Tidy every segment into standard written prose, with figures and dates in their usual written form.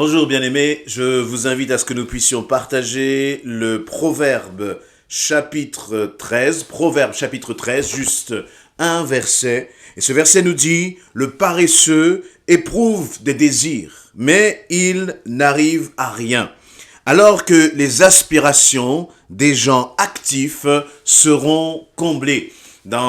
Bonjour bien-aimés, je vous invite à ce que nous puissions partager le Proverbe chapitre 13, juste un verset. Et ce verset nous dit, le paresseux éprouve des désirs, mais il n'arrive à rien. Alors que les aspirations des gens actifs seront comblées.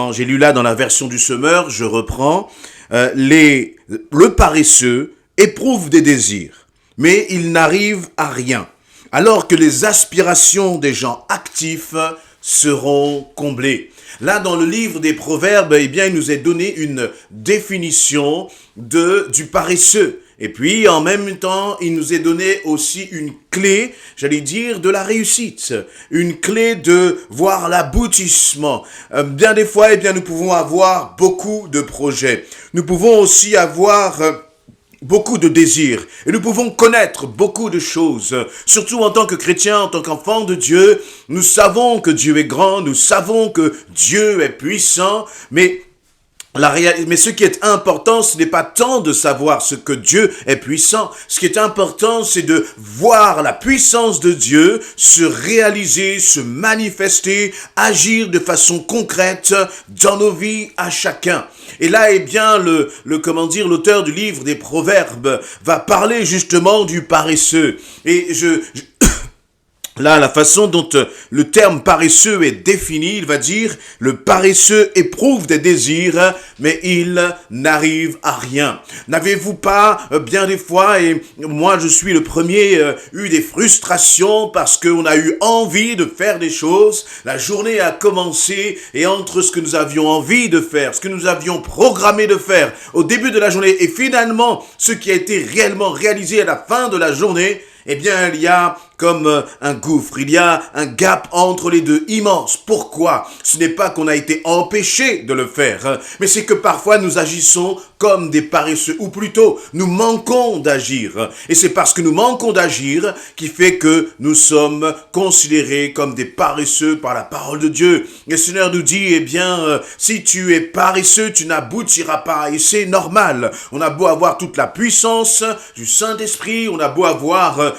J'ai lu là dans la version du Semeur, je reprends, le paresseux éprouve des désirs, mais il n'arrive à rien, alors que les aspirations des gens actifs seront comblées. Là, dans le livre des Proverbes, il nous est donné une définition du paresseux. Et puis, en même temps, il nous est donné aussi une clé, de la réussite. Une clé de voir l'aboutissement. Bien des fois, nous pouvons avoir beaucoup de projets. Nous pouvons aussi avoir beaucoup de désirs. Et nous pouvons connaître beaucoup de choses. Surtout en tant que chrétiens, en tant qu'enfants de Dieu, nous savons que Dieu est grand, nous savons que Dieu est puissant, mais ce qui est important, ce n'est pas tant de savoir ce que Dieu est puissant. Ce qui est important, c'est de voir la puissance de Dieu se réaliser, se manifester, agir de façon concrète dans nos vies à chacun. Et là, l'auteur du livre des Proverbes va parler justement du paresseux. Et là, la façon dont le terme paresseux est défini, il va dire, le paresseux éprouve des désirs, mais il n'arrive à rien. N'avez-vous pas, bien des fois, et moi je suis le premier, eu des frustrations parce qu'on a eu envie de faire des choses, la journée a commencé, et entre ce que nous avions envie de faire, ce que nous avions programmé de faire au début de la journée, et finalement, ce qui a été réellement réalisé à la fin de la journée, il y a comme un gouffre, il y a un gap entre les deux immense. Pourquoi? Ce n'est pas qu'on a été empêché de le faire, mais c'est que parfois nous agissons comme des paresseux, ou plutôt nous manquons d'agir. Et c'est parce que nous manquons d'agir qui fait que nous sommes considérés comme des paresseux par la parole de Dieu. Le Seigneur nous dit, si tu es paresseux, tu n'aboutiras pas. Et c'est normal. On a beau avoir toute la puissance du Saint-Esprit, on a beau avoir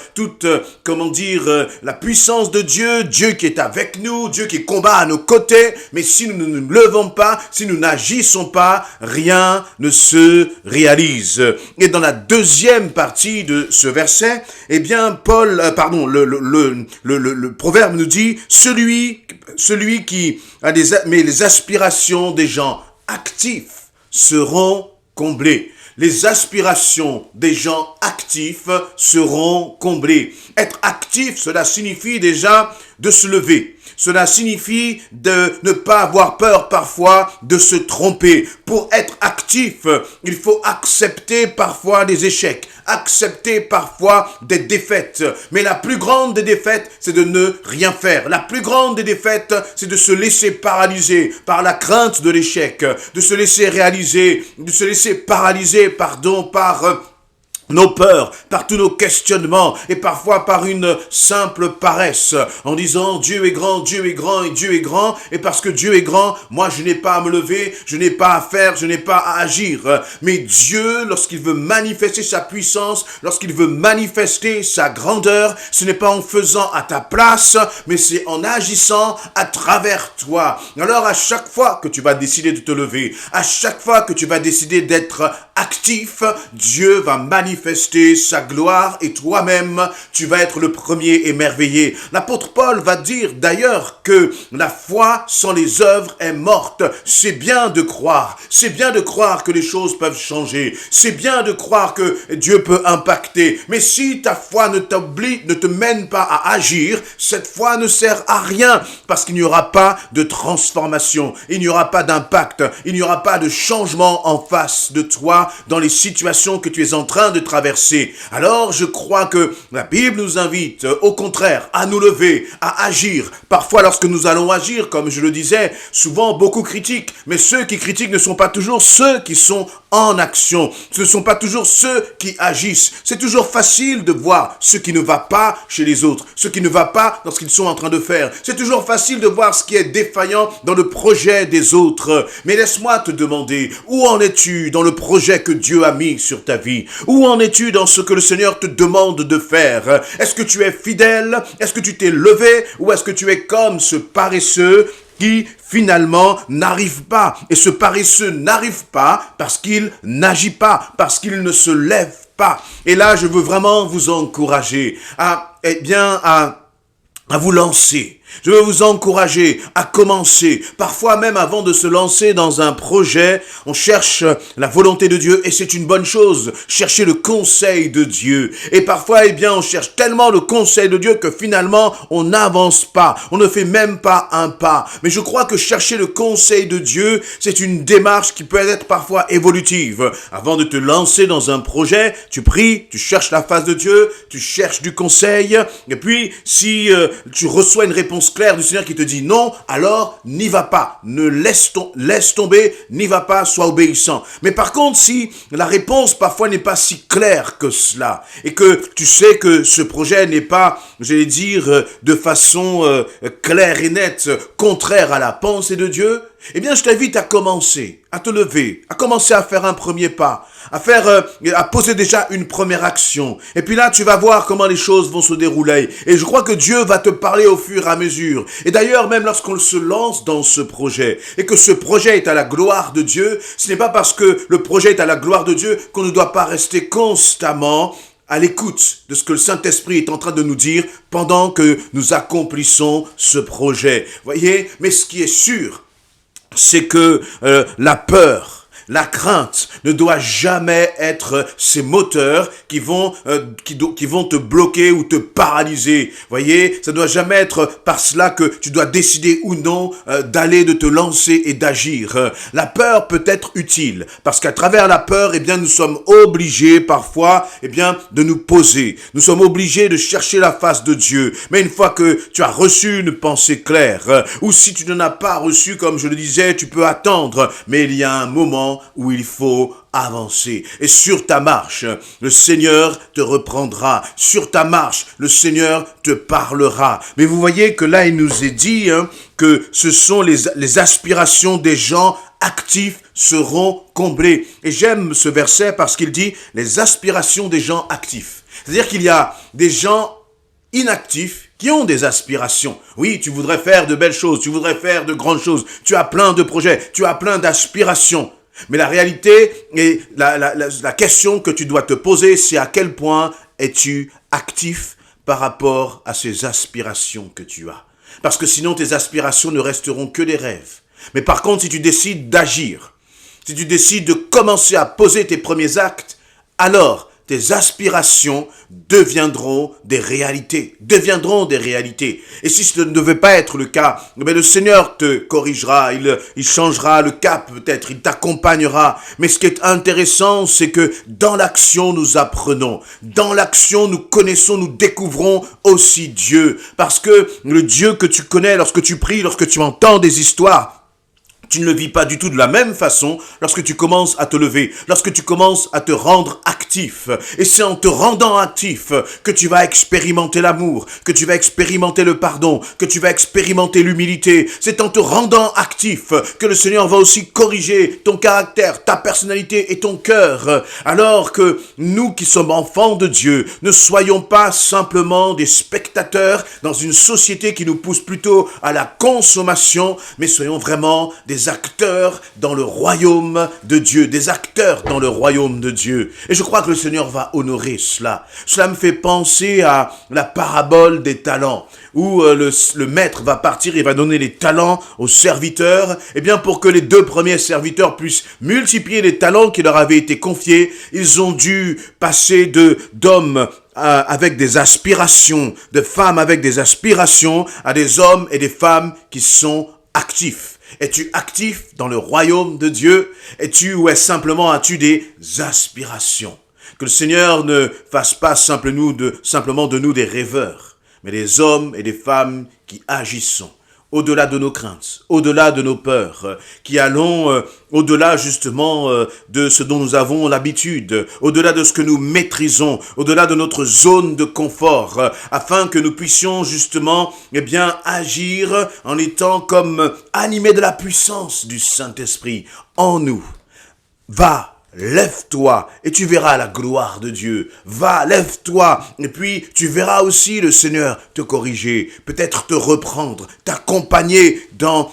la puissance de Dieu, Dieu qui est avec nous, Dieu qui combat à nos côtés, mais si nous ne nous levons pas, si nous n'agissons pas, rien ne se réalise. Et dans la deuxième partie de ce verset, le proverbe nous dit, celui qui a les aspirations des gens actifs seront comblées. Les aspirations des gens actifs seront comblées. Être actif, cela signifie déjà de se lever. Cela signifie de ne pas avoir peur parfois de se tromper. Pour être actif, il faut accepter parfois des échecs, accepter parfois des défaites. Mais la plus grande des défaites, c'est de ne rien faire. La plus grande des défaites, c'est de se laisser paralyser par la crainte de l'échec, de se laisser paralyser par nos peurs, par tous nos questionnements et parfois par une simple paresse en disant Dieu est grand, Dieu est grand et Dieu est grand, et parce que Dieu est grand, moi je n'ai pas à me lever, je n'ai pas à faire, je n'ai pas à agir. Mais Dieu, lorsqu'il veut manifester sa puissance, lorsqu'il veut manifester sa grandeur, ce n'est pas en faisant à ta place, mais c'est en agissant à travers toi. Alors à chaque fois que tu vas décider de te lever, à chaque fois que tu vas décider d'être actif, Dieu va manifester sa gloire et toi-même, tu vas être le premier émerveillé. L'apôtre Paul va dire d'ailleurs que la foi sans les œuvres est morte. C'est bien de croire que les choses peuvent changer. C'est bien de croire que Dieu peut impacter. Mais si ta foi ne te mène pas à agir, cette foi ne sert à rien parce qu'il n'y aura pas de transformation, il n'y aura pas d'impact, il n'y aura pas de changement en face de toi dans les situations que tu es en train de traverser. Alors je crois que la Bible nous invite au contraire à nous lever, à agir. Parfois lorsque nous allons agir, comme je le disais, souvent beaucoup critiquent, mais ceux qui critiquent ne sont pas toujours ceux qui sont en action. Ce ne sont pas toujours ceux qui agissent. C'est toujours facile de voir ce qui ne va pas chez les autres, ce qui ne va pas dans ce qu'ils sont en train de faire. C'est toujours facile de voir ce qui est défaillant dans le projet des autres. Mais laisse-moi te demander, où en es-tu dans le projet que Dieu a mis sur ta vie? Où en es-tu dans ce que le Seigneur te demande de faire? Est-ce que tu es fidèle? Est-ce que tu t'es levé? Ou est-ce que tu es comme ce paresseux qui finalement n'arrive pas? Et ce paresseux n'arrive pas parce qu'il n'agit pas, parce qu'il ne se lève pas. Et là, je veux vraiment vous encourager à vous lancer. Je veux vous encourager à commencer. Parfois même avant de se lancer dans un projet, on cherche la volonté de Dieu et c'est une bonne chose. Chercher le conseil de Dieu. Et parfois, on cherche tellement le conseil de Dieu que finalement, on n'avance pas. On ne fait même pas un pas. Mais je crois que chercher le conseil de Dieu, c'est une démarche qui peut être parfois évolutive. Avant de te lancer dans un projet, tu pries, tu cherches la face de Dieu, tu cherches du conseil. Et puis, si tu reçois une réponse claire du Seigneur qui te dit non, alors n'y va pas. Ne laisse tomber, n'y va pas, sois obéissant. Mais par contre, si la réponse parfois n'est pas si claire que cela, et que tu sais que ce projet n'est pas, de façon claire et nette, contraire à la pensée de Dieu, je t'invite à commencer, à te lever, à commencer à faire un premier pas, à poser déjà une première action. Et puis là, tu vas voir comment les choses vont se dérouler. Et je crois que Dieu va te parler au fur et à mesure. Et d'ailleurs, même lorsqu'on se lance dans ce projet, et que ce projet est à la gloire de Dieu, ce n'est pas parce que le projet est à la gloire de Dieu qu'on ne doit pas rester constamment à l'écoute de ce que le Saint-Esprit est en train de nous dire pendant que nous accomplissons ce projet. Voyez, mais ce qui est sûr, c'est que la peur, la crainte ne doit jamais être ces moteurs qui vont te bloquer ou te paralyser. Voyez, ça doit jamais être par cela que tu dois décider ou non d'aller, de te lancer et d'agir. La peur peut être utile parce qu'à travers la peur, nous sommes obligés parfois, de nous poser. Nous sommes obligés de chercher la face de Dieu. Mais une fois que tu as reçu une pensée claire, ou si tu n'en as pas reçu, comme je le disais, tu peux attendre. Mais il y a un moment où il faut avancer. Et sur ta marche, le Seigneur te reprendra. Sur ta marche, le Seigneur te parlera. Mais vous voyez que là, il nous est dit que ce sont les aspirations des gens actifs seront comblées. Et j'aime ce verset parce qu'il dit les aspirations des gens actifs. C'est-à-dire qu'il y a des gens inactifs qui ont des aspirations. Oui, tu voudrais faire de belles choses, tu voudrais faire de grandes choses, tu as plein de projets, tu as plein d'aspirations. Mais la réalité et la question que tu dois te poser, c'est à quel point es-tu actif par rapport à ces aspirations que tu as. Parce que sinon, tes aspirations ne resteront que des rêves. Mais par contre, si tu décides d'agir, si tu décides de commencer à poser tes premiers actes, alors tes aspirations deviendront des réalités. Et si ce ne devait pas être le cas, le Seigneur te corrigera, il changera le cap peut-être, il t'accompagnera. Mais ce qui est intéressant, c'est que dans l'action, nous apprenons. Dans l'action, nous connaissons, nous découvrons aussi Dieu. Parce que le Dieu que tu connais, lorsque tu pries, lorsque tu entends des histoires, tu ne le vis pas du tout de la même façon lorsque tu commences à te lever, lorsque tu commences à te rendre actif. Et c'est en te rendant actif que tu vas expérimenter l'amour, que tu vas expérimenter le pardon, que tu vas expérimenter l'humilité. C'est en te rendant actif que le Seigneur va aussi corriger ton caractère, ta personnalité et ton cœur. Alors que nous qui sommes enfants de Dieu, ne soyons pas simplement des spectateurs dans une société qui nous pousse plutôt à la consommation, mais soyons vraiment des acteurs dans le royaume de Dieu, des acteurs dans le royaume de Dieu. Et je crois que le Seigneur va honorer cela. Cela me fait penser à la parabole des talents, où le maître va partir et va donner les talents aux serviteurs. Pour que les 2 premiers serviteurs puissent multiplier les talents qui leur avaient été confiés, ils ont dû passer d'hommes avec des aspirations, de femmes avec des aspirations, à des hommes et des femmes qui sont actifs. Es-tu actif dans le royaume de Dieu? Simplement as-tu des aspirations? Que le Seigneur ne fasse pas simplement de nous des rêveurs, mais des hommes et des femmes qui agissons au-delà de nos craintes, au-delà de nos peurs, qui allons au-delà justement de ce dont nous avons l'habitude, au-delà de ce que nous maîtrisons, au-delà de notre zone de confort, afin que nous puissions justement agir en étant comme animés de la puissance du Saint-Esprit en nous. Va lève-toi et tu verras la gloire de Dieu. Va, lève-toi et puis tu verras aussi le Seigneur te corriger, peut-être te reprendre, t'accompagner dans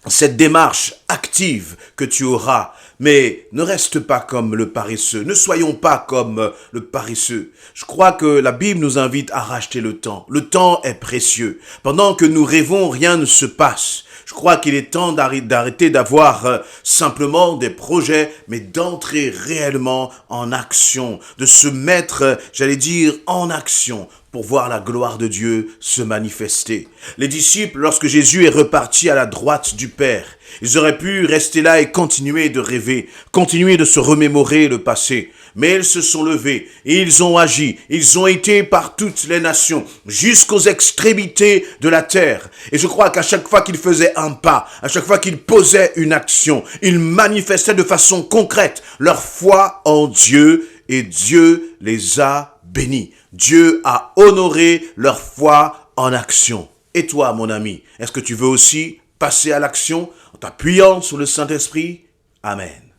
cette démarche active que tu auras. Mais ne reste pas comme le paresseux. Ne soyons pas comme le paresseux. Je crois que la Bible nous invite à racheter le temps. Le temps est précieux. Pendant que nous rêvons, rien ne se passe. Je crois qu'il est temps d'arrêter d'avoir simplement des projets, mais d'entrer réellement en action, de se mettre, j'allais dire, en action pour voir la gloire de Dieu se manifester. Les disciples, lorsque Jésus est reparti à la droite du Père, ils auraient pu rester là et continuer de rêver, continuer de se remémorer le passé. Mais ils se sont levés et ils ont agi. Ils ont été par toutes les nations, jusqu'aux extrémités de la terre. Et je crois qu'à chaque fois qu'ils faisaient un pas, à chaque fois qu'ils posaient une action, ils manifestaient de façon concrète leur foi en Dieu et Dieu les a bénis. Dieu a honoré leur foi en action. Et toi, mon ami, est-ce que tu veux aussi passer à l'action en t'appuyant sur le Saint-Esprit? Amen.